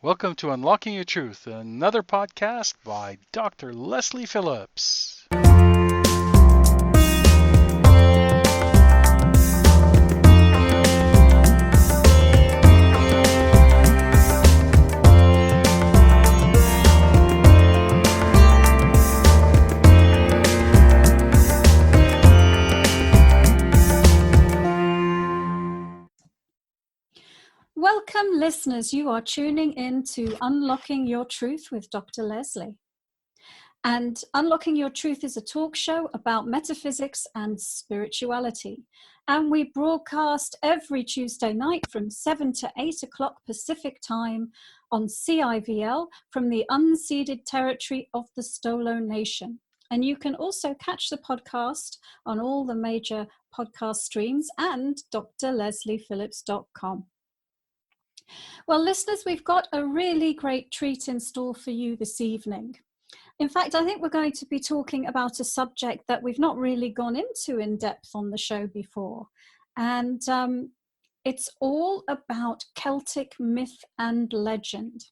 Welcome to Unlocking Your Truth, another podcast by Dr. Lesley Phillips. Welcome, listeners. You are tuning in to Unlocking Your Truth with Dr. Lesley. And Unlocking Your Truth is a talk show about metaphysics and spirituality. And we broadcast every Tuesday night from 7 to 8 o'clock Pacific time on CIVL from the unceded territory of the Stolo Nation. And you can also catch the podcast on all the major podcast streams and drlesleyphillips.com. Well, listeners, we've got a really great treat in store for you this evening. In fact, I think we're going to be talking about a subject that we've not really gone into in depth on the show before. And it's all about Celtic myth and legend.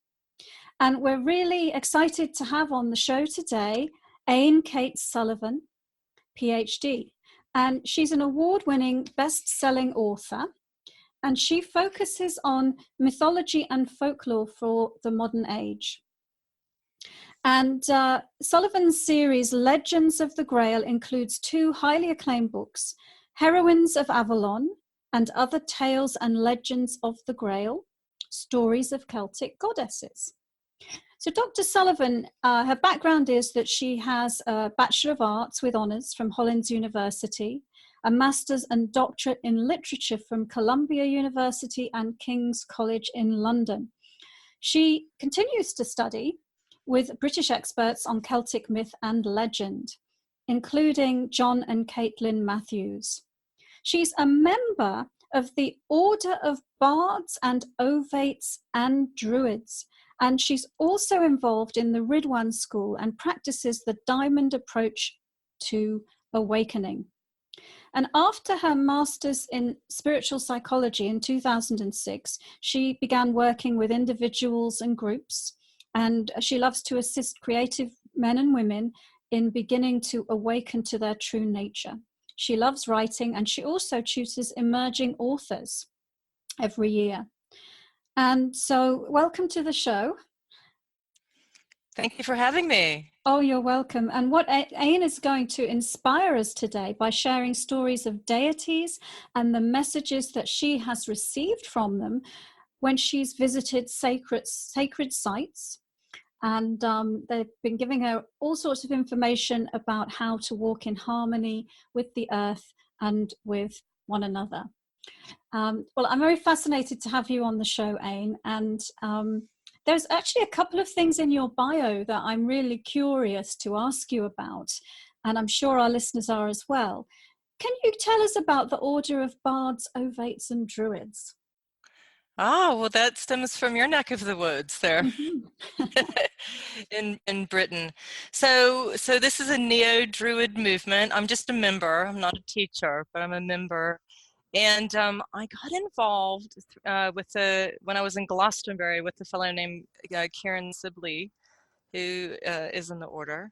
And we're really excited to have on the show today Ayn Cates Sullivan Ph.D. And she's an award-winning best-selling author. And she focuses on mythology and folklore for the modern age. And Sullivan's series, Legends of the Grail, includes two highly acclaimed books, Heroines of Avalon and Other Tales and Legends of the Grail, Stories of Celtic Goddesses. So Dr. Sullivan, her background is that she has a Bachelor of Arts with honours from Hollins University, a master's and doctorate in literature from Columbia University and King's College in London. She continues to study with British experts on Celtic myth and legend, including John and Caitlin Matthews. She's a member of the Order of Bards and Ovates and Druids, and she's also involved in the Ridwan School and practices the Diamond approach to awakening. And after her master's in spiritual psychology in 2006, she began working with individuals and groups, and she loves to assist creative men and women in beginning to awaken to their true nature. She loves writing, and she also tutors emerging authors every year. And so, welcome to the show. Thank you for having me. Oh, you're welcome. And what Ayn is going to inspire us today by sharing stories of deities and the messages that she has received from them when she's visited sacred sites. And they've been giving her all sorts of information about how to walk in harmony with the earth and with one another. Well, I'm very fascinated to have you on the show, Ayn. And there's actually a couple of things in your bio that I'm really curious to ask you about, and I'm sure our listeners are as well. Can you tell us about the Order of Bards, Ovates and Druids? Well, that stems from your neck of the woods there. Mm-hmm. in Britain. So this is a neo-Druid movement. I'm just a member. I'm not a teacher, but I'm a member. And I got involved when I was in Glastonbury with a fellow named Kieran Sibley, who is in the order.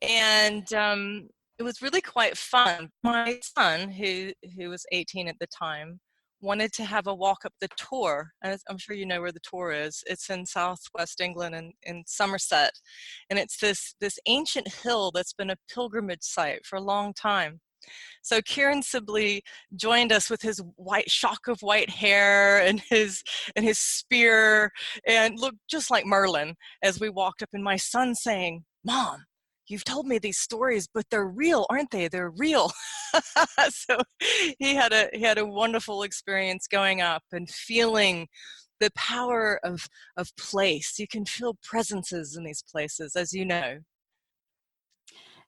And it was really quite fun. My son, who was 18 at the time, wanted to have a walk up the Tor. And I'm sure you know where the Tor is. It's in southwest England in Somerset. And it's this ancient hill that's been a pilgrimage site for a long time. So Kieran Sibley joined us with his shock of white hair and his spear, and looked just like Merlin as we walked up, and my son saying, "Mom, you've told me these stories, but they're real, aren't they? They're real." So he had a wonderful experience going up and feeling the power of place. You can feel presences in these places, as you know.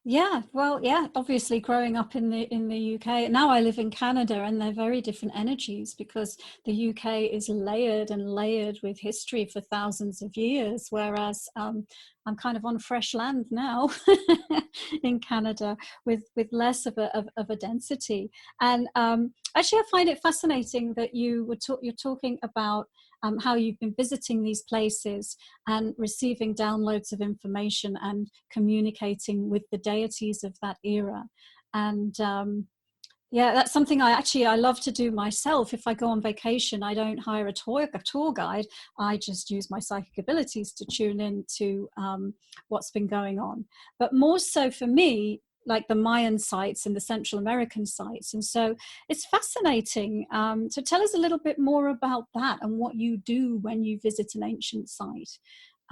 Yeah, well, yeah, obviously growing up in the UK, now I live in Canada, and they're very different energies because the UK is layered and layered with history for thousands of years, whereas I'm kind of on fresh land now in Canada with less of a density. And actually, I find it fascinating that you're talking about how you've been visiting these places and receiving downloads of information and communicating with the deities of that era. And yeah, that's something I love to do myself. If I go on vacation, I don't hire a tour guide. I just use my psychic abilities to tune in to what's been going on. But more so for me, like the Mayan sites and the Central American sites. And so it's fascinating. So tell us a little bit more about that and what you do when you visit an ancient site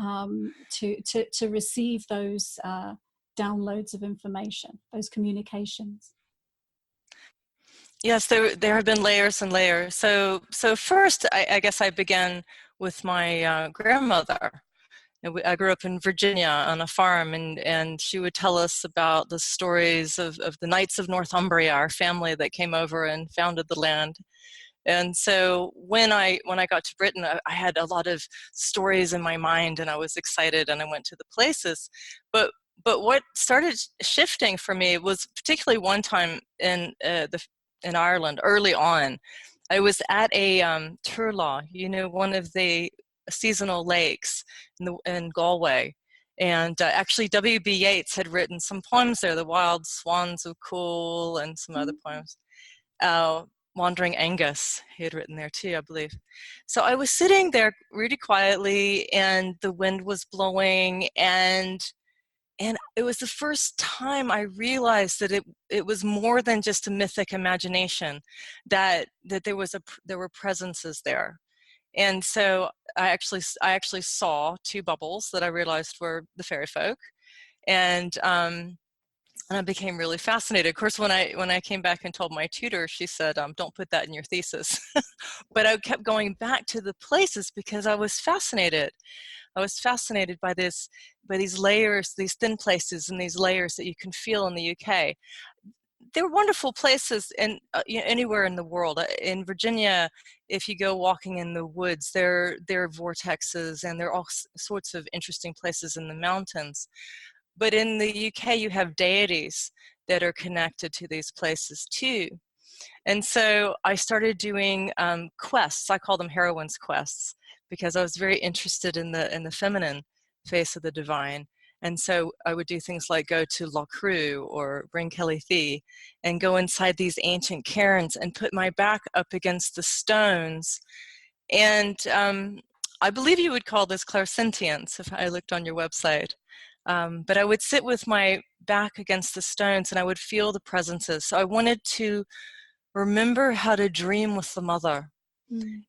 to receive those downloads of information, those communications. Yes, there have been layers and layers. So first, I guess I began with my grandmother. I grew up in Virginia on a farm, and she would tell us about the stories of the Knights of Northumbria, our family that came over and founded the land. And so when I got to Britain, I had a lot of stories in my mind, and I was excited, and I went to the places. But what started shifting for me was particularly one time in Ireland early on. I was at a Turlough, one of the seasonal lakes in Galway. And actually W.B. Yeats had written some poems there, The Wild Swans of Cool and some other poems. Wandering Angus, he had written there too, I believe. So I was sitting there really quietly, and the wind was blowing, and it was the first time I realized that it was more than just a mythic imagination, that there were presences there. And so I actually saw two bubbles that I realized were the fairy folk, and I became really fascinated. Of course, when I came back and told my tutor, she said, "Don't put that in your thesis." But I kept going back to the places because I was fascinated. I was fascinated by these layers, these thin places, and these layers that you can feel in the UK. They're wonderful places anywhere in the world. In Virginia, if you go walking in the woods, there are vortexes, and there are all sorts of interesting places in the mountains. But in the UK, you have deities that are connected to these places too. And so I started doing quests. I call them heroines' quests, because I was very interested in the feminine face of the divine. And so I would do things like go to Loughcrew or Bryn Kelly Thea and go inside these ancient cairns and put my back up against the stones. And I believe you would call this clairsentience if I looked on your website. But I would sit with my back against the stones, and I would feel the presences. So I wanted to remember how to dream with the mother.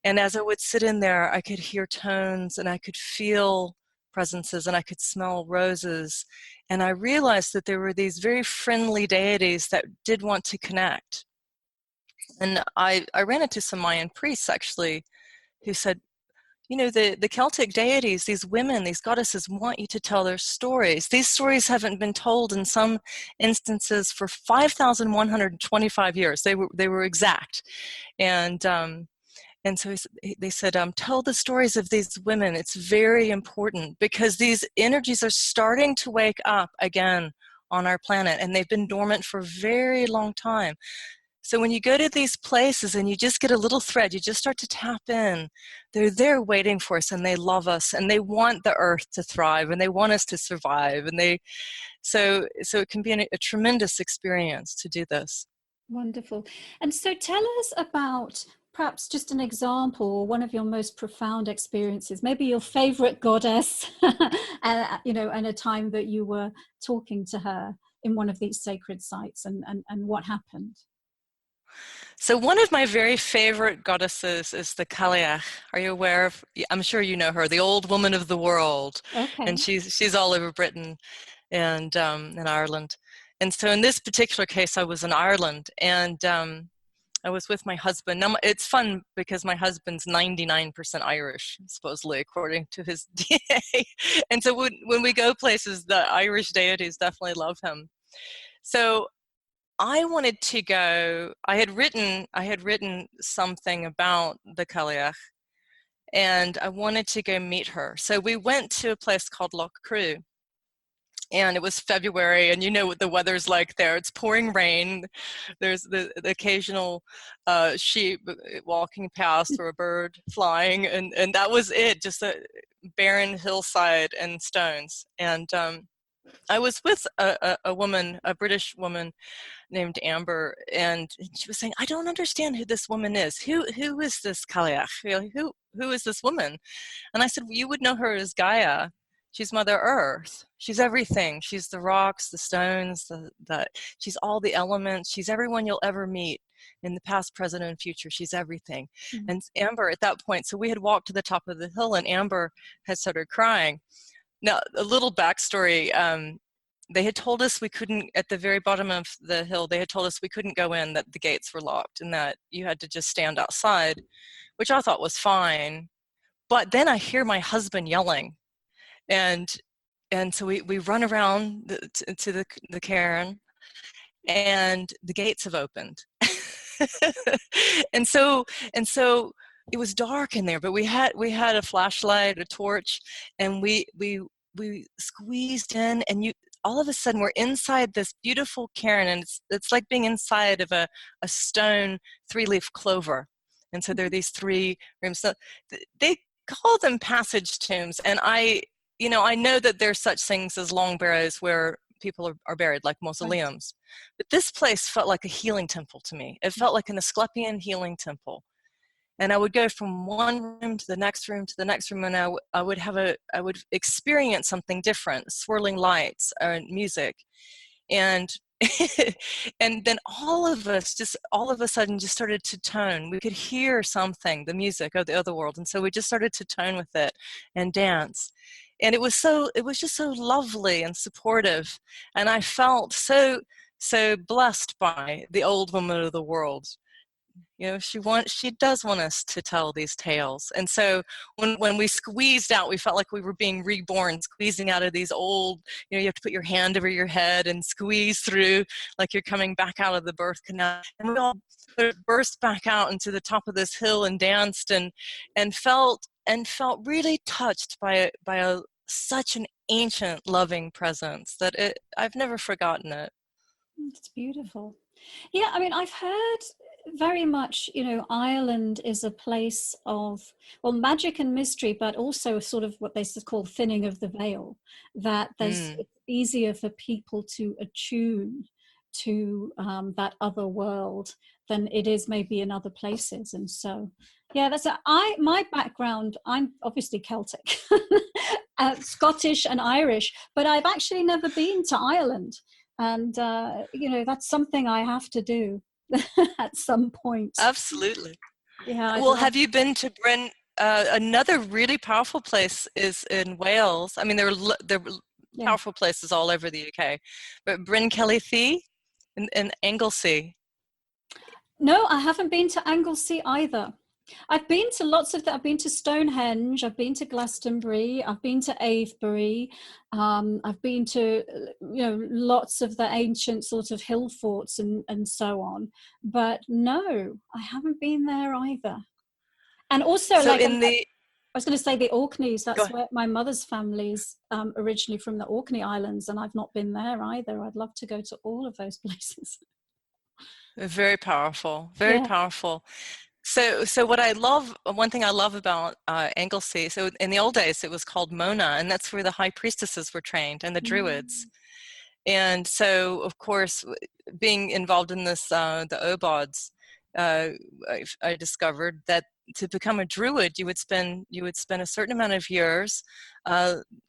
And as I would sit in there, I could hear tones, and I could feel presences, and I could smell roses. And I realized that there were these very friendly deities that did want to connect. And I ran into some Mayan priests, actually, who said, the Celtic deities, these women, these goddesses want you to tell their stories. These stories haven't been told in some instances for 5,125 years. They were exact. And so they said, tell the stories of these women. It's very important, because these energies are starting to wake up again on our planet, and they've been dormant for a very long time. So when you go to these places and you just get a little thread, you just start to tap in, they're there waiting for us, and they love us, and they want the earth to thrive, and they want us to survive. And so it can be a tremendous experience to do this. Wonderful. And so tell us about perhaps just an example, or one of your most profound experiences, maybe your favorite goddess, and a time that you were talking to her in one of these sacred sites, and what happened. So one of my very favorite goddesses is the Cailleach. Are you aware of? I'm sure you know her, the old woman of the world. Okay. And she's all over Britain and in Ireland. And so in this particular case, I was in Ireland, and I was with my husband. Now, it's fun because my husband's 99% Irish, supposedly, according to his DNA. And so when we go places, the Irish deities definitely love him. So I wanted to go. I had written something about the Cailleach, and I wanted to go meet her. So we went to a place called Loughcrew, And it was February, and you know what the weather's like there. It's pouring rain. There's the occasional sheep walking past or a bird flying, and that was it, just a barren hillside and stones. And I was with a woman, a British woman named Amber, and she was saying, I don't understand who this woman is. Who is this Kaliach? Who is this woman? And I said, well, you would know her as Gaia. She's Mother Earth. She's everything. She's the rocks, the stones, she's all the elements. She's everyone you'll ever meet in the past, present, and future. She's everything. Mm-hmm. And Amber, at that point, so we had walked to the top of the hill, and Amber had started crying. Now, a little backstory. They had told us we couldn't, at the very bottom of the hill, they had told us we couldn't go in, that the gates were locked, and that you had to just stand outside, which I thought was fine. But then I hear my husband yelling. And so we run around to the cairn, and the gates have opened. and so it was dark in there, but we had a flashlight, a torch, and we squeezed in, and all of a sudden we're inside this beautiful cairn, and it's like being inside of a stone 3-leaf clover. And so there are these 3 rooms. So they call them passage tombs, and I know that there's such things as long barrows where people are buried, like mausoleums. Right. But this place felt like a healing temple to me. It felt like an Asclepian healing temple. And I would go from one room to the next room to the next room, and I would experience something different, swirling lights and music. And and then all of us all of a sudden just started to tone. We could hear something, the music of the other world. And so we just started to tone with it and dance. And it was just so lovely and supportive. And I felt so blessed by the old woman of the world. She does want us to tell these tales. And so when we squeezed out, we felt like we were being reborn, squeezing out of these old, you have to put your hand over your head and squeeze through like you're coming back out of the birth canal. And we all burst back out into the top of this hill and danced and felt really touched by such an ancient, loving presence that I've never forgotten it. It's beautiful. Yeah, I mean, I've heard very much, Ireland is a place of, magic and mystery, but also sort of what they call thinning of the veil, that it's easier for people to attune to that other world than it is maybe in other places. And so, yeah, my background, I'm obviously Celtic, Scottish and Irish, but I've actually never been to Ireland. And, that's something I have to do at some point. Absolutely. Yeah. Well, have you been to Bryn? Another really powerful place is in Wales. I mean, there are powerful places all over the UK, but Bryn Celyn Thŷ in Anglesey. No, I haven't been to Anglesey either. I've been to lots of that. I've been to Stonehenge, I've been to Glastonbury, I've been to Avebury, I've been to lots of the ancient sort of hill forts and so on. But no, I haven't been there either. And also, so I was going to say the Orkneys. That's where my mother's family's originally from, the Orkney Islands, and I've not been there either. I'd love to go to all of those places. Very powerful, very powerful. So what I love, one thing I love about Anglesey, so in the old days it was called Mona, and that's where the high priestesses were trained and the druids. And so, of course, being involved in this, the obods, I discovered that to become a druid, you would spend a certain amount of years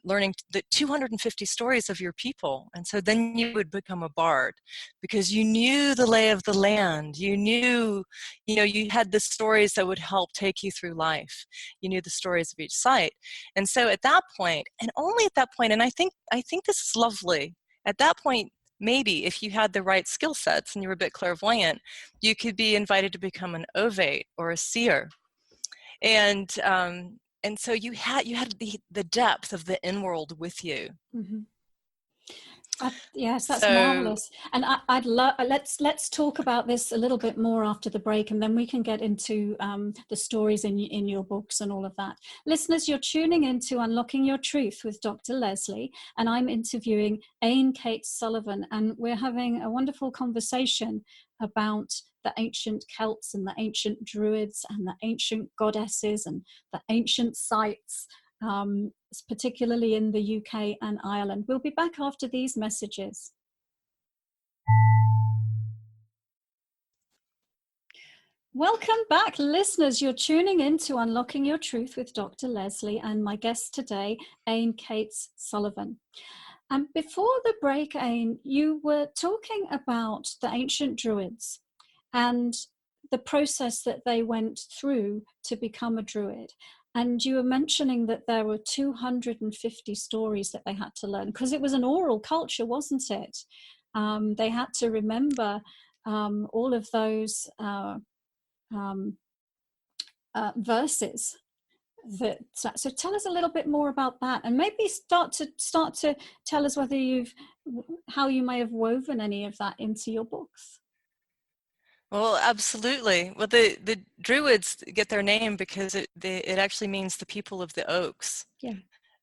learning the 250 stories of your people, and so then you would become a bard because you knew the lay of the land. You knew, you had the stories that would help take you through life. You knew the stories of each site, and so at that point, and only at that point, and I think this is lovely. At that point, maybe if you had the right skill sets and you were a bit clairvoyant, you could be invited to become an ovate or a seer. And so you had the depth of the in-world with you. Mm-hmm. Yes, that's So, marvelous. And I'd love let's talk about this a little bit more after the break, and then we can get into the stories in your books and all of that. Listeners, you're tuning into Unlocking Your Truth with Dr. Lesley, and I'm interviewing Ayn Cates Sullivan, and we're having a wonderful conversation about the ancient Celts and the ancient Druids and the ancient goddesses and the ancient sites, particularly in the UK and Ireland. We'll be back after these messages. Welcome back, listeners. You're tuning in to Unlocking Your Truth with Dr. Lesley and my guest today, Ayn Cates Sullivan. And before the break, Ayn, you were talking about the ancient Druids and the process that they went through to become a Druid. And you were mentioning that there were 250 stories that they had to learn, because it was an oral culture, wasn't it? They had to remember all of those verses. So tell us a little bit more about that, and maybe start to tell us how you may have woven any of that into your books. well, absolutely. Well, the Druids get their name because it actually means the people of the oaks. Yeah.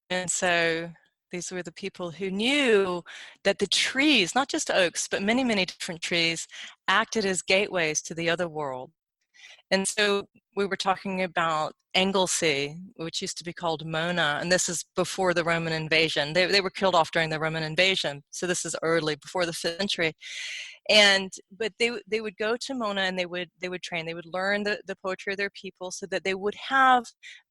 And so these were the people who knew that the trees, not just oaks, but many, many different trees, acted as gateways to the other world. And so we were talking about Anglesey, which used to be called Mona, and this is before the Roman invasion. They were killed off during the Roman invasion, so this is early, before the 5th century. But they would go to Mona and they would train. They would learn the poetry of their people so that they would have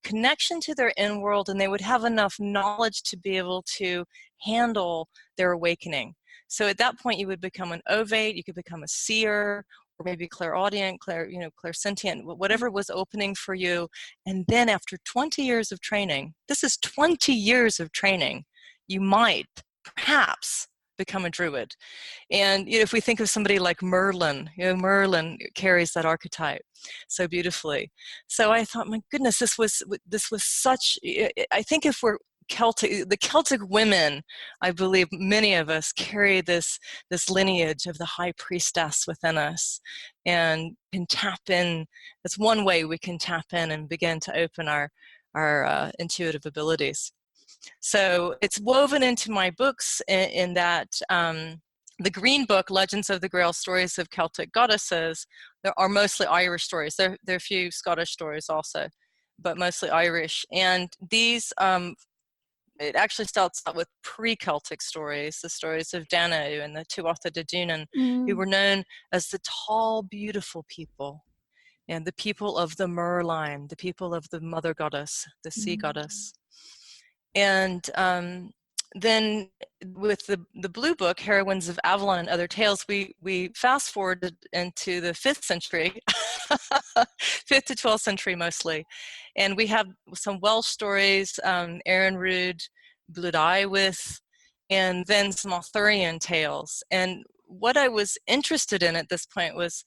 connection to their inner world, and they would have enough knowledge to be able to handle their awakening. So at that point, you would become an ovate, you could become a seer, or maybe clairaudient, clairsentient, whatever was opening for you. And then after 20 years of training, this is 20 years of training, you might perhaps become a druid. And if we think of somebody like Merlin, Merlin carries that archetype so beautifully. So I thought, my goodness, this was such, I think if we're the Celtic women, I believe many of us carry this lineage of the high priestess within us, and can tap in. That's one way we can tap in and begin to open our intuitive abilities. So it's woven into my books in that the Green Book, Legends of the Grail, Stories of Celtic Goddesses, there are mostly Irish stories. There are a few Scottish stories also, but mostly Irish. And these, it actually starts out with pre-Celtic stories, the stories of Danu and the Tuatha De Danann, who were known as the tall, beautiful people, and the people of the Merline, the people of the mother goddess, the sea goddess. And then with the Blue Book, Heroines of Avalon and Other Tales, we fast forwarded into the 5th century, 5th to 12th century mostly. And we have some Welsh stories, Aaron Rood, Blwyd Iwyth, and then some Arthurian tales. And what I was interested in at this point was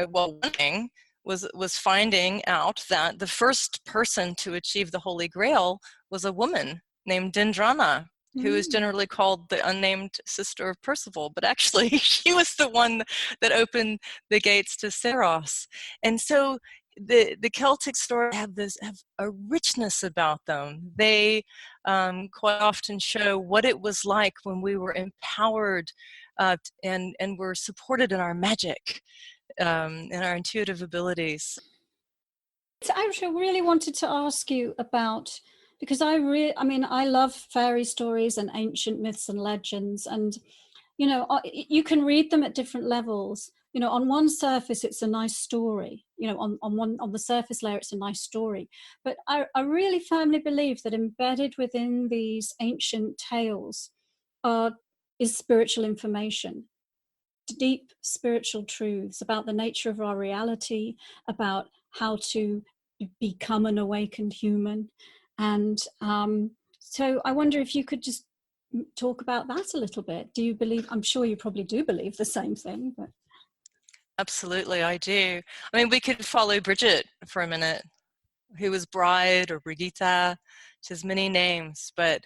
one thing was finding out that the first person to achieve the Holy Grail was a woman named Dindrana, who is generally called the unnamed sister of Percival, but actually she was the one that opened the gates to Saros. And so the Celtic stories have a richness about them. They quite often show what it was like when we were empowered and were supported in our magic, and our intuitive abilities. I actually really wanted to ask you about, because I love fairy stories and ancient myths and legends, and you can read them at different levels. On one surface it's a nice story, on the surface layer it's a nice story, but I really firmly believe that embedded within these ancient tales is spiritual information, deep spiritual truths about the nature of our reality, about how to become an awakened human. And so I wonder if you could just talk about that a little bit. Do you believe, I'm sure you probably do believe the same thing, but... Absolutely, I do. I mean, we could follow Bridget for a minute, who was Bride or Brigitte. She has many names, but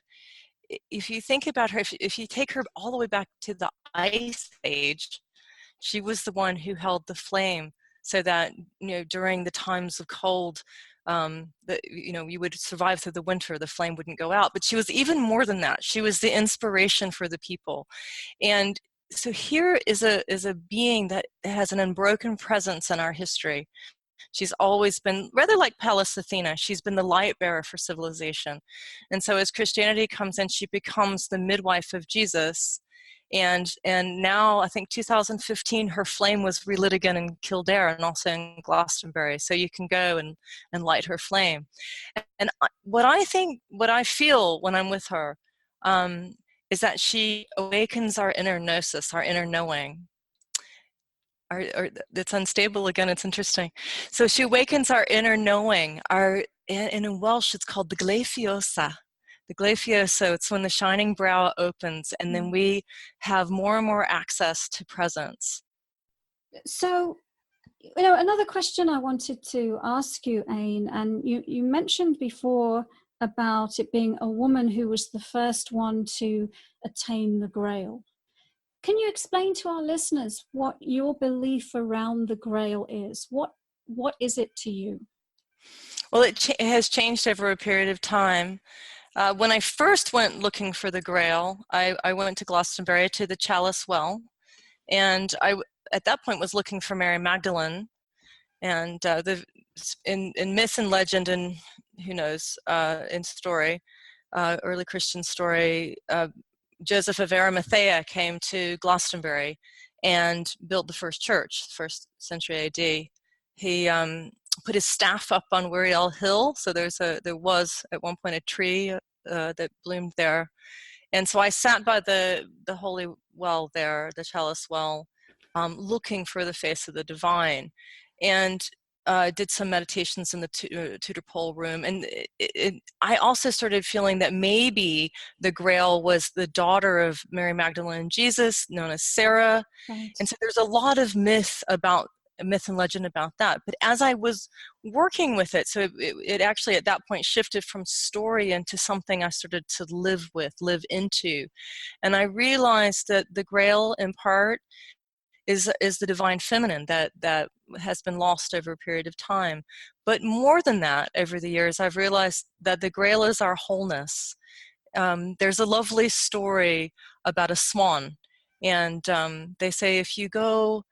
if you think about her, if you take her all the way back to the Ice Age, she was the one who held the flame, so that, during the times of cold, that, you would survive through the winter, the flame wouldn't go out. But she was even more than that. She was the inspiration for the people. And so here is a being that has an unbroken presence in our history. She's always been, rather like Pallas Athena, she's been the light bearer for civilization. And so as Christianity comes in, she becomes the midwife of Jesus. And now, I think 2015, her flame was relit again in Kildare and also in Glastonbury. So you can go and light her flame. And what I feel when I'm with her, is that she awakens our inner gnosis, our inner knowing. It's unstable again, it's interesting. So she awakens our inner knowing. In Welsh, it's called the gleifiosa. The gleifiosa, it's when the shining brow opens, and then we have more and more access to presence. So, another question I wanted to ask you, Ayn, and you mentioned before about it being a woman who was the first one to attain the Grail. Can you explain to our listeners what your belief around the Grail is? What is it to you? Well, it has changed over a period of time. When I first went looking for the Grail, I went to Glastonbury to the Chalice Well, and I, at that point, was looking for Mary Magdalene. And in myth and legend, and who knows, in story, early Christian story, Joseph of Arimathea came to Glastonbury and built the first church, first century AD. He put his staff up on Wiriel Hill, so there was at one point a tree that bloomed there. And so I sat by the holy well there, the Chalice Well, looking for the face of the divine, and did some meditations in the Tudor Pole room. And I also started feeling that maybe the Grail was the daughter of Mary Magdalene and Jesus, known as Sarah. Right. And so there's a lot of myth and legend about that. But as I was working with it, so it actually at that point shifted from story into something I started to live into. And I realized that the Grail, in part, is the divine feminine that has been lost over a period of time. But more than that, over the years, I've realized that the Grail is our wholeness. There's a lovely story about a swan, and they say if you go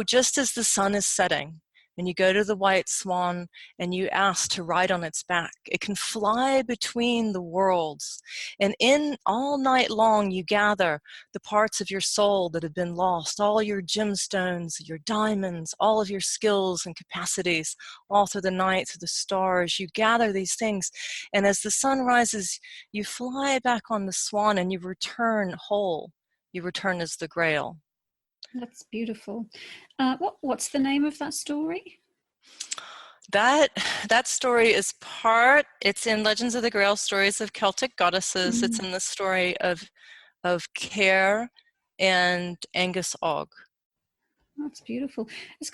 just as the sun is setting, and you go to the white swan and you ask to ride on its back, it can fly between the worlds. And in all night long, you gather the parts of your soul that have been lost, all your gemstones, your diamonds, all of your skills and capacities, all through the night, through the stars. You gather these things. And as the sun rises, you fly back on the swan and you return whole. You return as the Grail. That's beautiful. What's the name of that story? That story is it's in Legends of the Grail, stories of Celtic goddesses. It's in the story of Caer and Angus Og. That's beautiful. It's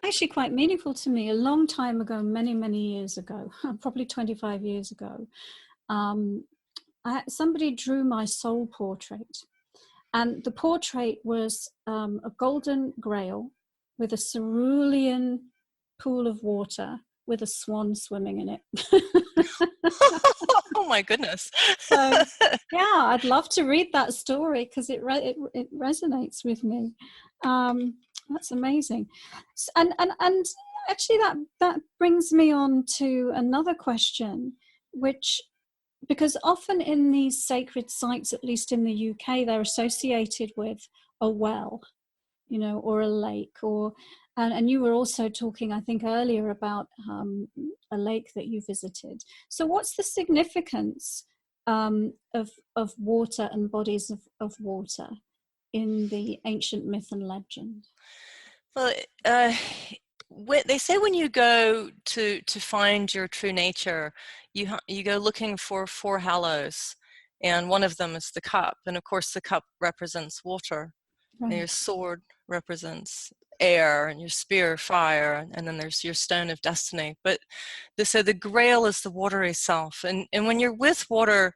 actually quite meaningful to me. A long time ago, many years ago, probably 25 years ago, somebody drew my soul portrait. And the portrait was a golden grail with a cerulean pool of water with a swan swimming in it. Oh my goodness. So yeah, I'd love to read that story because it resonates with me. That's amazing. And actually that brings me on to another question, which, because often in these sacred sites, at least in the UK, they're associated with a well, or a lake, and you were also talking, I think, earlier about a lake that you visited. So what's the significance of water and bodies of water in the ancient myth and legend? Well, they say when you go to find your true nature, you go looking for 4 hallows, and one of them is the cup, and of course the cup represents water. And Right. your sword represents air, and your spear fire, and then there's your stone of destiny. But so the grail is the watery self, and when you're with water,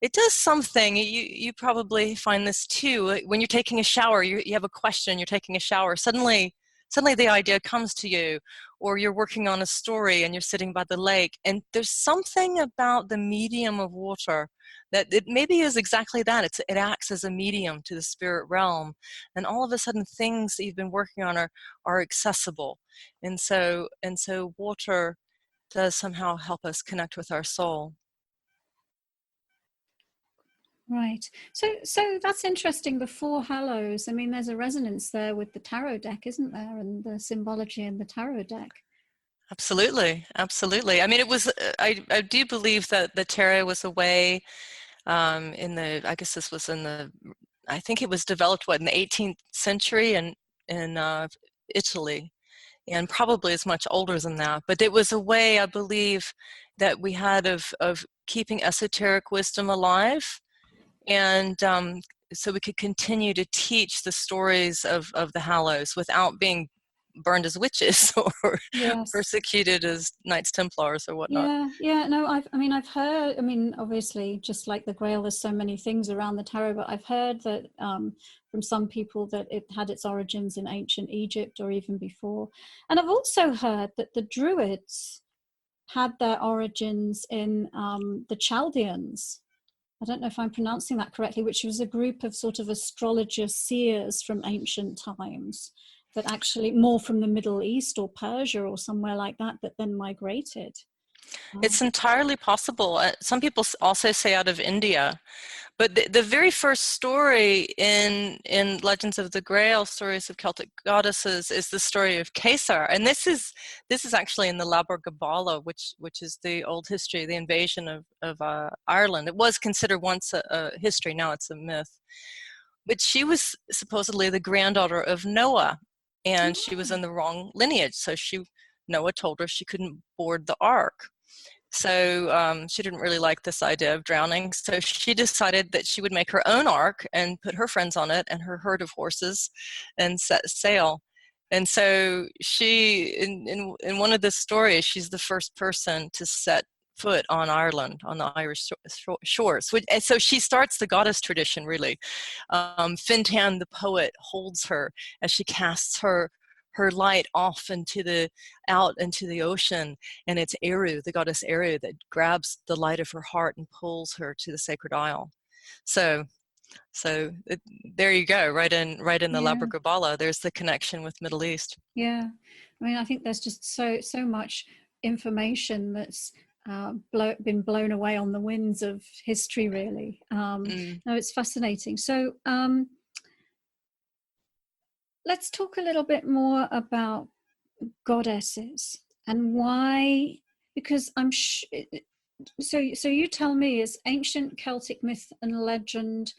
it does something. You probably find this too. When you're taking a shower, you have a question, you're taking a shower, suddenly the idea comes to you, or you're working on a story and you're sitting by the lake, and there's something about the medium of water that it maybe is exactly that. It acts as a medium to the spirit realm, and all of a sudden things that you've been working on are accessible. And so water does somehow help us connect with our soul. Right. So that's interesting. The four hallows. I mean, there's a resonance there with the tarot deck, isn't there? And the symbology in the tarot deck. Absolutely, absolutely. I mean, it was. I do believe that the tarot was a way in the. I guess this was in the. I think it was developed in the 18th century in Italy, and probably is much older than that. But it was a way, I believe, that we had of keeping esoteric wisdom alive, and so we could continue to teach the stories of the Hallows without being burned as witches or Yes. persecuted as Knights Templars or whatnot. Yeah. No, I've heard. I mean, obviously, just like the Grail, there's so many things around the tarot. But I've heard that from some people that it had its origins in ancient Egypt or even before. And I've also heard that the Druids had their origins in the Chaldeans. I don't know if I'm pronouncing that correctly, which was a group of sort of astrologer seers from ancient times, that actually more from the Middle East or Persia or somewhere like that then migrated. It's entirely possible. Some people also say out of India. But the very first story in Legends of the Grail, stories of Celtic goddesses, is the story of Caesar, and this is actually in the Labor Gabala, which is the old history, the invasion of Ireland. It was considered once a history, now it's a myth. But she was supposedly the granddaughter of Noah, and she was in the wrong lineage. So Noah told her she couldn't board the ark. So she didn't really like this idea of drowning. So she decided that she would make her own ark and put her friends on it and her herd of horses and set sail. And so she, in one of the stories, she's the first person to set foot on Ireland, on the Irish shores. And so she starts the goddess tradition, really. Fintan, the poet, holds her as she casts her light off out into the ocean, and it's Eru, the goddess Eru, that grabs the light of her heart and pulls her to the sacred isle. So there you go, right in the Labra Gabala. There's the connection with Middle East. Yeah, I mean, I think there's just so much information that's been blown away on the winds of history, really. No, it's fascinating. So let's talk a little bit more about goddesses and why, because so you tell me, is ancient Celtic myth and legend,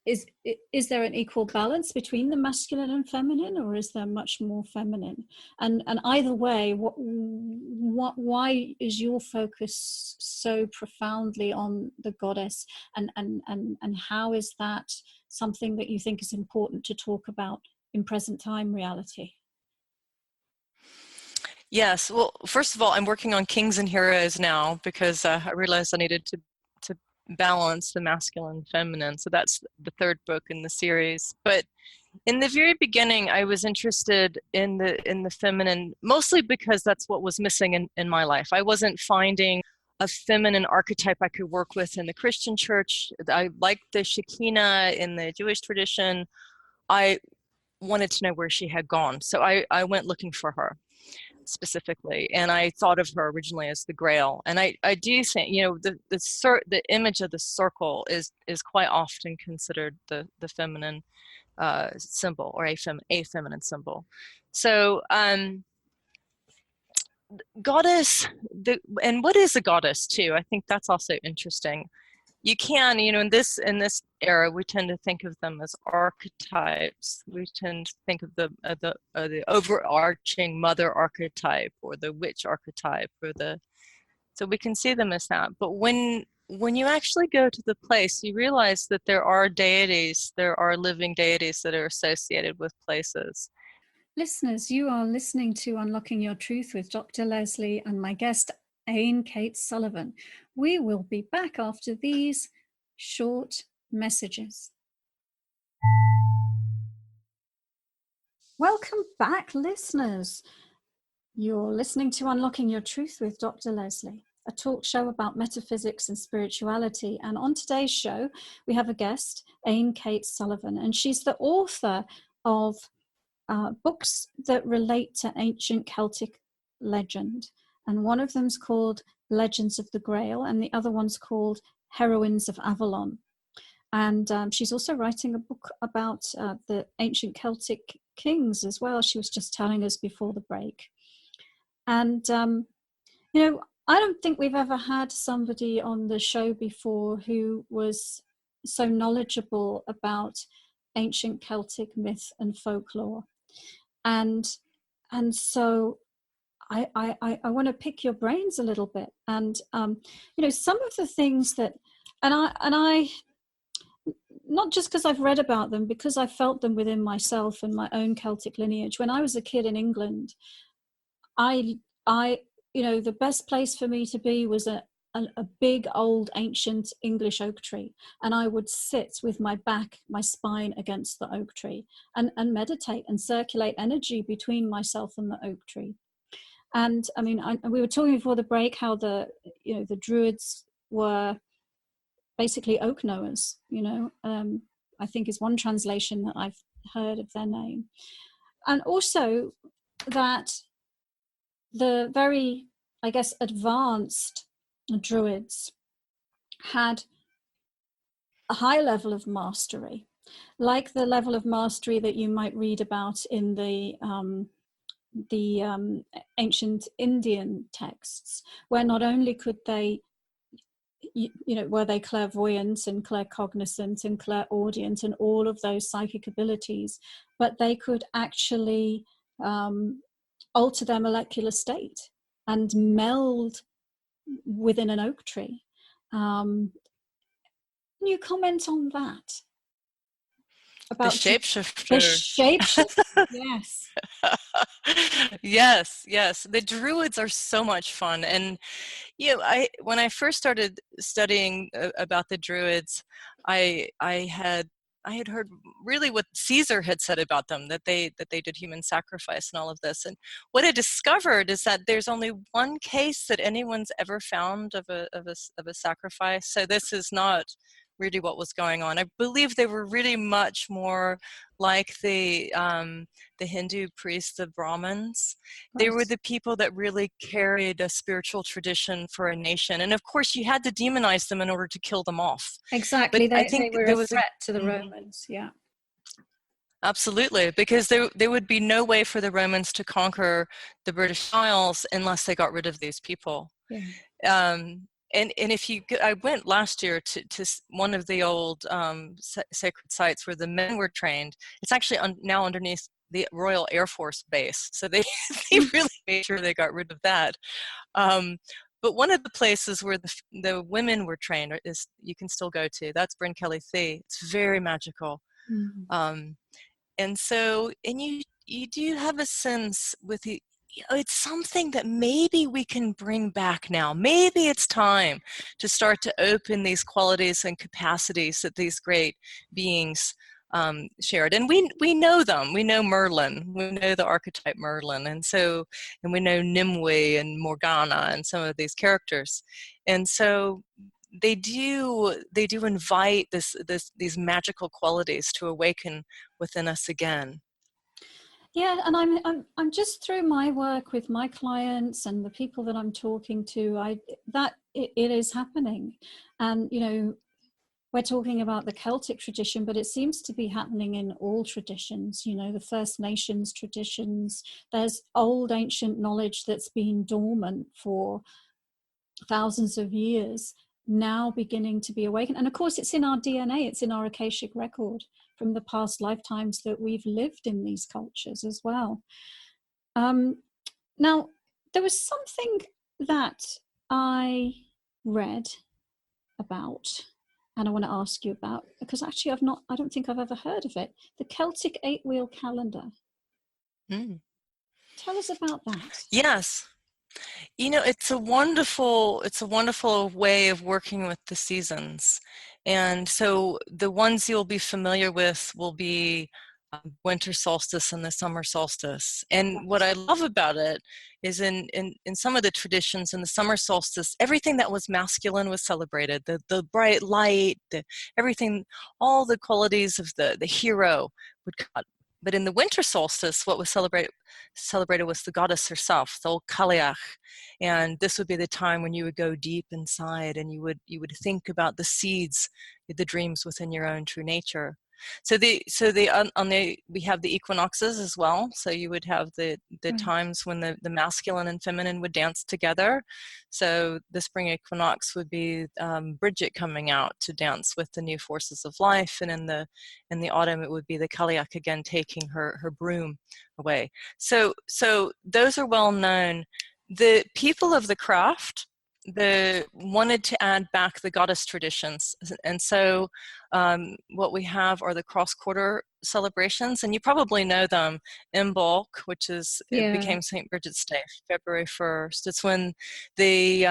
is there an equal balance between the masculine and feminine, or is there much more feminine? And either way, why is your focus so profoundly on the goddess, and how is that something that you think is important to talk about in present time reality? Yes, well, first of all, I'm working on Kings and Heroes now because I realized I needed to balance the masculine and feminine. So that's the third book in the series. But in the very beginning, I was interested in the feminine, mostly because that's what was missing in my life. I wasn't finding a feminine archetype I could work with in the Christian church. I liked the Shekinah in the Jewish tradition. I wanted to know where she had gone. So I went looking for her specifically, and I thought of her originally as the Grail. And I do think, the image of the circle is quite often considered the feminine symbol, or a feminine symbol. So goddess, and what is a goddess too? I think that's also interesting. You can, in this era, we tend to think of them as archetypes. We tend to think of the overarching mother archetype, or the witch archetype, so we can see them as that. But when when you actually go to the place, you realize that there are deities, there are living deities that are associated with places. Listeners, you are listening to Unlocking Your Truth with Dr. Lesley and my guest, Ayn Cates Sullivan. We will be back after these short messages. Welcome back, listeners. You're listening to Unlocking Your Truth with Dr. Lesley, a talk show about metaphysics and spirituality. And on today's show, we have a guest, Ayn Cates Sullivan, and she's the author of books that relate to ancient Celtic legend. And one of them's called Legends of the Grail, and the other one's called Heroines of Avalon. And she's also writing a book about the ancient Celtic kings as well. She was just telling us before the break. And, you know, I don't think we've ever had somebody on the show before who was so knowledgeable about ancient Celtic myth and folklore. And so I want to pick your brains a little bit. And, you know, some of the things that, and I not just because I've read about them, because I felt them within myself and my own Celtic lineage. When I was a kid in England, I, you know, the best place for me to be was a big old ancient English oak tree, and I would sit with my spine against the oak tree and meditate and circulate energy between myself and the oak tree. And I mean, we were talking before the break how the Druids were basically oak knowers, you know, I think is one translation that I've heard of their name. And also that the very, I guess, advanced Druids had a high level of mastery, like the level of mastery that you might read about in the ancient Indian texts, where not only could they, you know, were they clairvoyant and claircognizant and clairaudient and all of those psychic abilities, but they could actually alter their molecular state and meld within an oak tree. Can you comment on that? About the shapeshifter. The shapeshifter, yes. Yes. The Druids are so much fun. And you know, when I first started studying about the Druids, I had heard really what Caesar had said about them, that they did human sacrifice and all of this. And what I discovered is that there's only one case that anyone's ever found of a sacrifice. So this is not really what was going on. I believe they were really much more like the Hindu priests, the Brahmins. They were the people that really carried a spiritual tradition for a nation. And of course, you had to demonize them in order to kill them off. Exactly. But I think they were there a was threat to the Romans, yeah. Absolutely, because there would be no way for the Romans to conquer the British Isles unless they got rid of these people. Yeah. And if you, I went last year to one of the old sacred sites where the men were trained. It's actually now underneath the Royal Air Force Base, so they really made sure they got rid of that. But one of the places where the women were trained is, you can still go to. That's Bryn Kelly Thea. It's very magical. Mm-hmm. And so, and you do have a sense with the, you know, it's something that maybe we can bring back now. Maybe it's time to start to open these qualities and capacities that these great beings shared. And we know them. We know Merlin. We know the archetype Merlin. And so, and we know Nimue and Morgana and some of these characters. And so they do invite these magical qualities to awaken within us again. Yeah, and I'm just through my work with my clients and the people that I'm talking to, it is happening. And you know, we're talking about the Celtic tradition, but it seems to be happening in all traditions. You know, the First Nations traditions. There's old ancient knowledge that's been dormant for thousands of years, now beginning to be awakened. And of course, it's in our DNA, it's in our Akashic record from the past lifetimes that we've lived in these cultures as well. Now, there was something that I read about, and I want to ask you about, because actually I don't think I've ever heard of it, the Celtic 8-wheel calendar. Mm. Tell us about that. Yes. It's a wonderful way of working with the seasons. And so the ones you'll be familiar with will be winter solstice and the summer solstice. And what I love about it is in some of the traditions, in the summer solstice, everything that was masculine was celebrated. The bright light, everything, all the qualities of the hero would come. But in the winter solstice, what was celebrated was the goddess herself, the old Kaliach. And this would be the time when you would go deep inside and you would think about the seeds, the dreams within your own true nature. So we have the equinoxes as well. So you would have the Right. times when the masculine and feminine would dance together. So the spring equinox would be Bridget coming out to dance with the new forces of life, and in the autumn it would be the Kaliak again taking her broom away. So those are well known. The people of the craft wanted to add back the goddess traditions, and so what we have are the cross-quarter celebrations, and you probably know them. Imbolc, which is it became St. Bridget's Day, February 1st. It's when the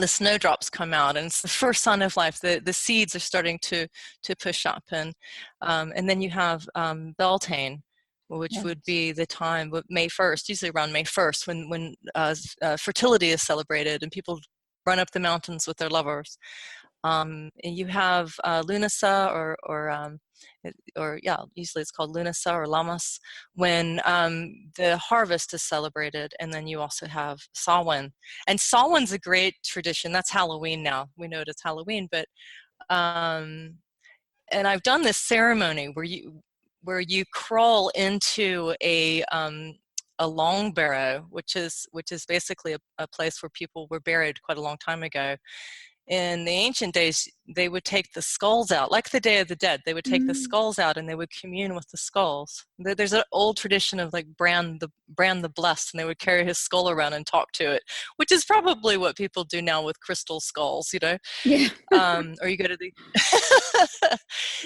snowdrops come out, and it's the first sign of life. The seeds are starting to push up, and then you have Beltane, which would be the time, May 1st, usually around May 1st, when fertility is celebrated and people run up the mountains with their lovers. And you have Lunasa, usually it's called Lunasa or Lamas, when the harvest is celebrated. And then you also have Samhain. And Samhain's a great tradition. That's Halloween now. We know it as Halloween, but and I've done this ceremony where you crawl into a long barrow, which is basically a place where people were buried quite a long time ago. In the ancient days, they would take the skulls out, like the Day of the Dead. They would take the skulls out and they would commune with the skulls. There's an old tradition of like Bran the Blessed, and they would carry his skull around and talk to it, which is probably what people do now with crystal skulls, Yeah. Or you go to the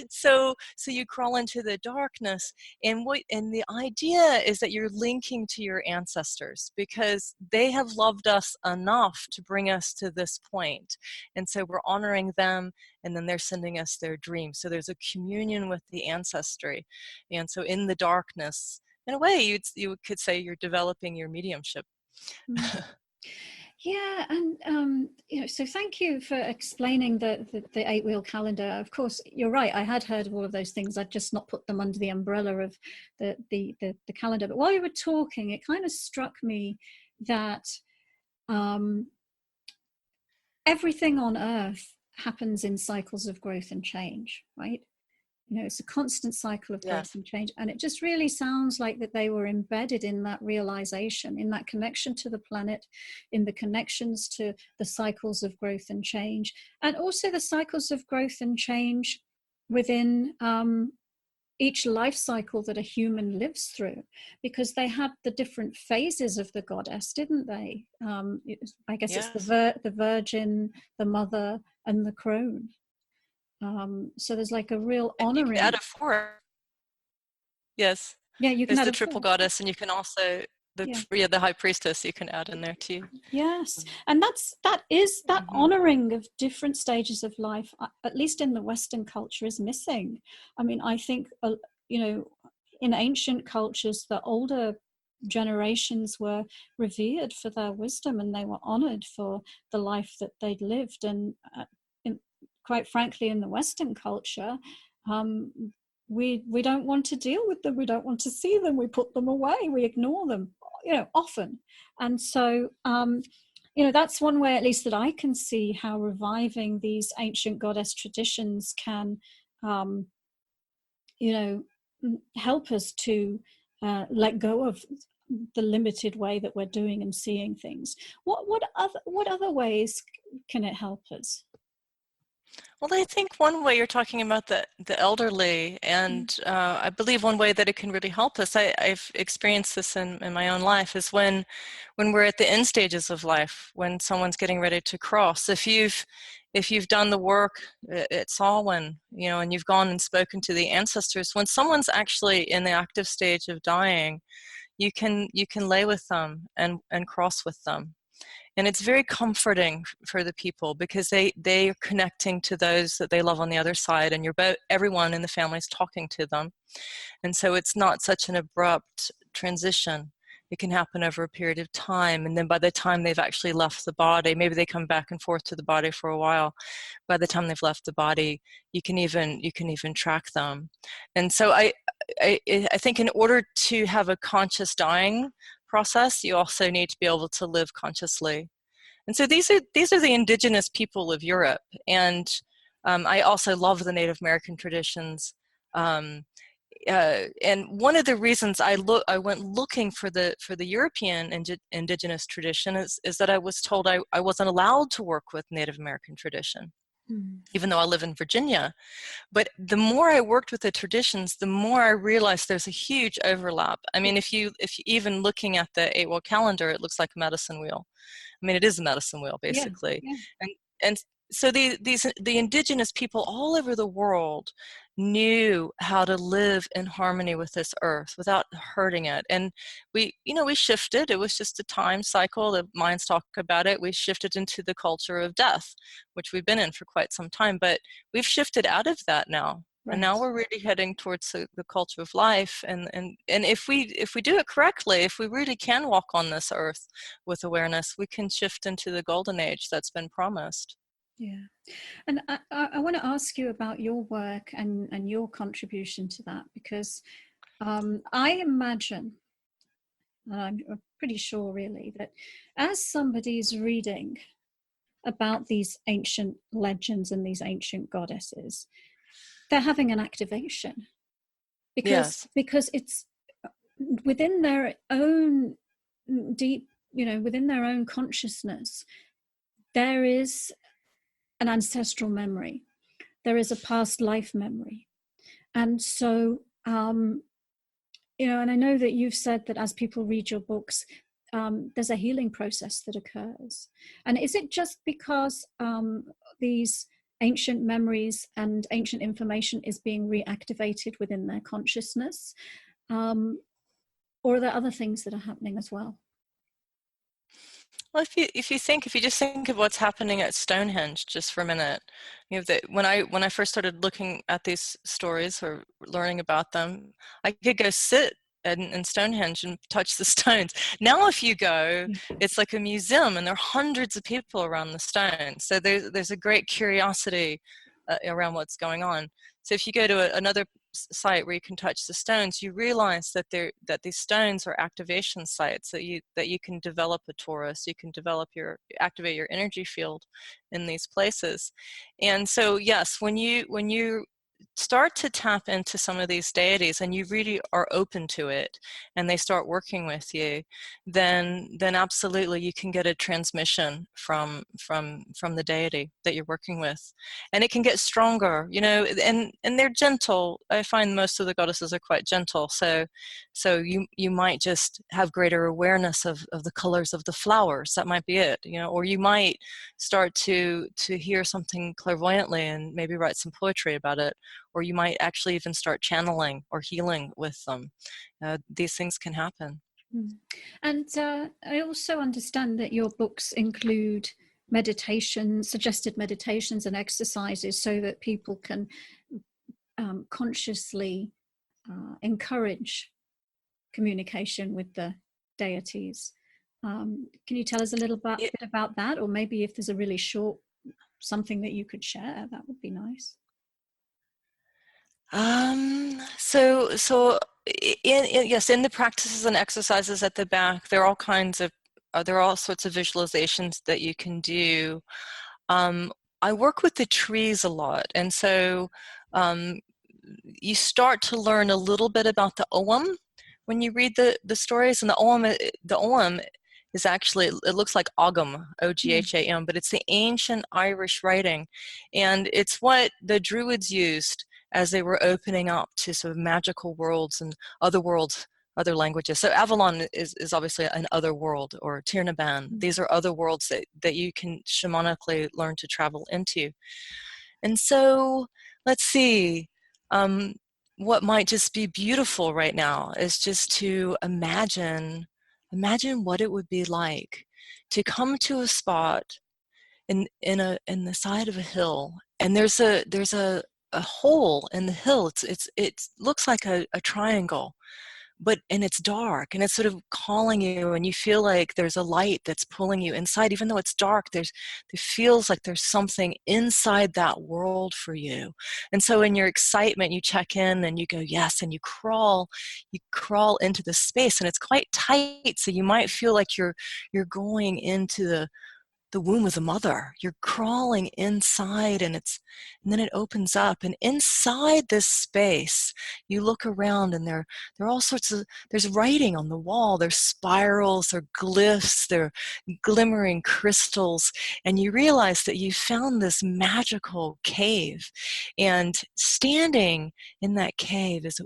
so you crawl into the darkness, and the idea is that you're linking to your ancestors because they have loved us enough to bring us to this point. And so we're honoring them, and then they're sending us their dreams. So there's a communion with the ancestry. And so in the darkness, in a way, you could say you're developing your mediumship. Yeah, and so thank you for explaining the 8-wheel calendar. Of course, you're right. I had heard of all of those things. I'd just not put them under the umbrella of the calendar. But while you were talking, it kind of struck me that everything on Earth happens in cycles of growth and change, right? It's a constant cycle of growth and change. And it just really sounds like that they were embedded in that realization, in that connection to the planet, in the connections to the cycles of growth and change, and also the cycles of growth and change within each life cycle that a human lives through, because they had the different phases of the goddess, didn't they? I guess it's the virgin, the mother, and the crone. So there's like a real honoring. You can add a fourth. Yes. Yeah, you can There's add the triple goddess, and you can also the high priestess you can add in there too. Yes, and that honoring of different stages of life, at least in the Western culture, is missing. I mean, I think in ancient cultures, the older generations were revered for their wisdom, and they were honored for the life that they'd lived. And quite frankly, in the Western culture, we don't want to deal with them. We don't want to see them. We put them away. We ignore them, often. And so, that's one way, at least that I can see, how reviving these ancient goddess traditions can, help us to let go of the limited way that we're doing and seeing things. What other ways can it help us? Well, I think one way you're talking about the elderly, and I believe one way that it can really help us, I've experienced this in my own life, is when we're at the end stages of life, when someone's getting ready to cross. If you've done the work at Samhain, you know, and you've gone and spoken to the ancestors, when someone's actually in the active stage of dying, you can lay with them and cross with them. And it's very comforting for the people, because they are connecting to those that they love on the other side, and everyone in the family is talking to them. And so it's not such an abrupt transition. It can happen over a period of time, and then by the time they've actually left the body, maybe they come back and forth to the body for a while. By the time they've left the body, you can even track them. And so I think in order to have a conscious dying process, you also need to be able to live consciously. And so these are the indigenous people of Europe, and I also love the Native American traditions. And one of the reasons I went looking for the European indigenous tradition is that I was told I wasn't allowed to work with Native American tradition, even though I live in Virginia. But the more I worked with the traditions, the more I realized there's a huge overlap. I mean, if you even looking at the 8-wheel calendar, it looks like a medicine wheel. I mean, it is a medicine wheel, basically. Yeah, yeah. And so the indigenous people all over the world knew how to live in harmony with this earth without hurting it. And we shifted. It was just a time cycle. The Mayans talk about it. We shifted into the culture of death, which we've been in for quite some time, but we've shifted out of that now. Right. And now we're really heading towards the culture of life. And if we do it correctly, if we really can walk on this earth with awareness, we can shift into the golden age that's been promised. Yeah. And I want to ask you about your work and your contribution to that, because I imagine, and I'm pretty sure really, that as somebody's reading about these ancient legends and these ancient goddesses, they're having an activation, because it's within their own deep, within their own consciousness, there is an ancestral memory, there is a past life memory. And so and I know that you've said that as people read your books, there's a healing process that occurs. And is it just because these ancient memories and ancient information is being reactivated within their consciousness, or are there other things that are happening as well? Well, if you just think of what's happening at Stonehenge just for a minute, when I first started looking at these stories or learning about them, I could go sit in Stonehenge and touch the stones. Now, if you go, it's like a museum, and there are hundreds of people around the stones. So there's a great curiosity around what's going on. So if you go to another site where you can touch the stones, you realize that these stones are activation sites, that you can develop a torus, you can activate your energy field in these places. And so yes, when you start to tap into some of these deities and you really are open to it and they start working with you, then absolutely you can get a transmission from the deity that you're working with, and it can get stronger, and they're gentle. I find most of the goddesses are quite gentle, so you might just have greater awareness of the colors of the flowers. That might be it, or you might start to hear something clairvoyantly and maybe write some poetry about it, or you might actually even start channeling or healing with them. These things can happen. And I also understand that your books include suggested meditations and exercises so that people can consciously encourage communication with the deities. Can you tell us a little bit about that? Or maybe if there's a really short something that you could share, that would be nice. So in the practices and exercises at the back, there are all sorts of visualizations that you can do. I work with the trees a lot, and so you start to learn a little bit about the Ogham when you read the stories. And the Ogham is actually, it looks like Ogham, Ogham, but it's the ancient Irish writing. And it's what the Druids used as they were opening up to sort of magical worlds and other worlds, other languages. So Avalon is obviously an other world, or Tirnaban. These are other worlds that you can shamanically learn to travel into. And so let's see, what might just be beautiful right now is just to imagine what it would be like to come to a spot in the side of a hill, and there's a hole in the hill. It looks like a triangle, and it's dark, and it's sort of calling you, and you feel like there's a light that's pulling you inside. Even though it's dark, there feels like there's something inside that world for you. And so in your excitement, you check in and you go, yes, and you crawl into the space, and it's quite tight, so you might feel like you're going into the womb of the mother. You're crawling inside, and then it opens up, and inside this space you look around, and there are all sorts of, there's writing on the wall, there's spirals, there are glyphs, there are glimmering crystals, and you realize that you found this magical cave. And standing in that cave is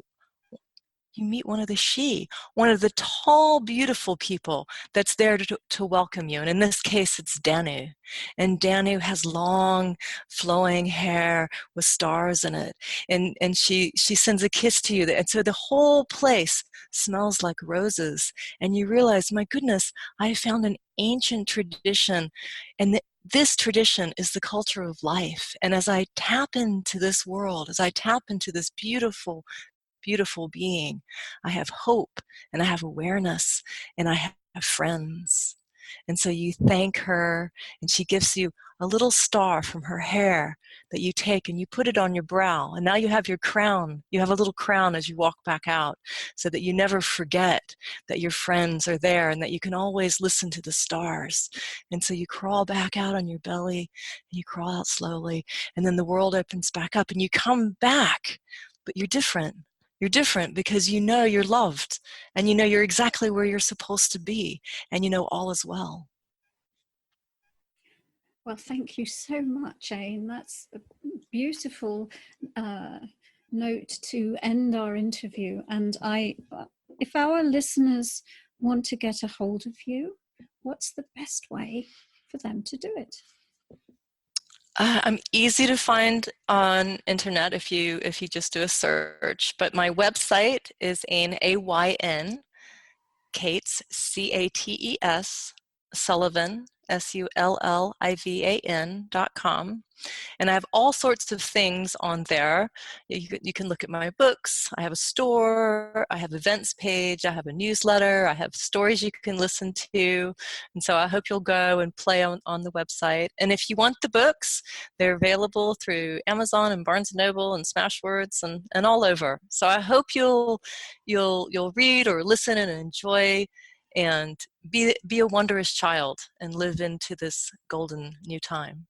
you meet one of the tall, beautiful people that's there to welcome you. And in this case, it's Danu. And Danu has long, flowing hair with stars in it. And she sends a kiss to you. And so the whole place smells like roses. And you realize, my goodness, I found an ancient tradition. And this tradition is the culture of life. And as I tap into this world, as I tap into this beautiful being, I have hope, and I have awareness, and I have friends. And so you thank her, and she gives you a little star from her hair that you take and you put it on your brow. And now you have your crown. You have a little crown as you walk back out, so that you never forget that your friends are there and that you can always listen to the stars. And so you crawl back out on your belly, and you crawl out slowly, and then the world opens back up, and you come back, but you're different. You're different because you know you're loved, and you know you're exactly where you're supposed to be, and you know all is well. Well, thank you so much, Ayn. That's a beautiful note to end our interview. And if our listeners want to get a hold of you, what's the best way for them to do it? I'm easy to find on internet if you just do a search. But my website is Ayn, Ayn Cates, Cates, Sullivan, SULLIVAN.com. And I have all sorts of things on there. You can look at my books. I have a store. I have events page. I have a newsletter. I have stories you can listen to. And so I hope you'll go and play on the website. And if you want the books, they're available through Amazon and Barnes & Noble and Smashwords and all over. So I hope you'll read or listen and enjoy and be a wondrous child and live into this golden new time.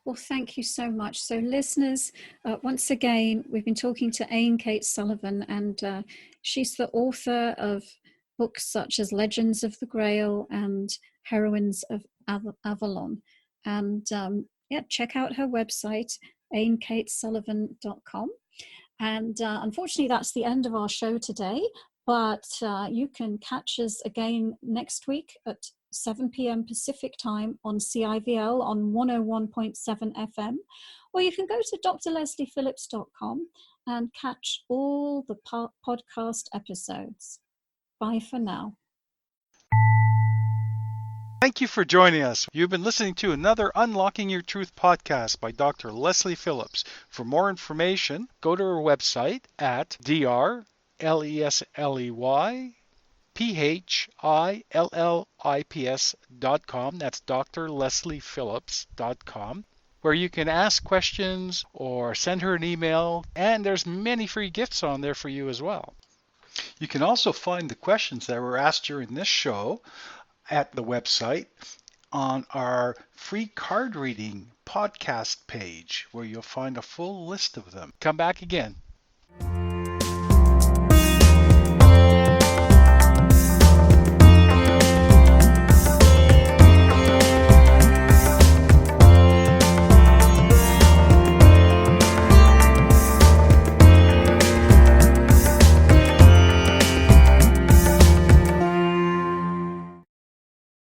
Well, thank you so much. So listeners, once again, we've been talking to Ayn Cates Sullivan, and she's the author of books such as Legends of the Grail and Heroines of Avalon. And check out her website, ayncatessullivan.com. And unfortunately, that's the end of our show today, but you can catch us again next week at 7 p.m. Pacific time on CIVL on 101.7 FM, or you can go to drlesleyphillips.com and catch all the podcast episodes. Bye for now. Thank you for joining us. You've been listening to another Unlocking Your Truth podcast by Dr. Lesley Phillips. For more information, go to her website at drlesleyphillips.com. That's drlesleyphillips.com, where you can ask questions or send her an email, and there's many free gifts on there for you as well. You can also find the questions that were asked during this show at the website on our free card reading podcast page, where you'll find a full list of them. Come back again.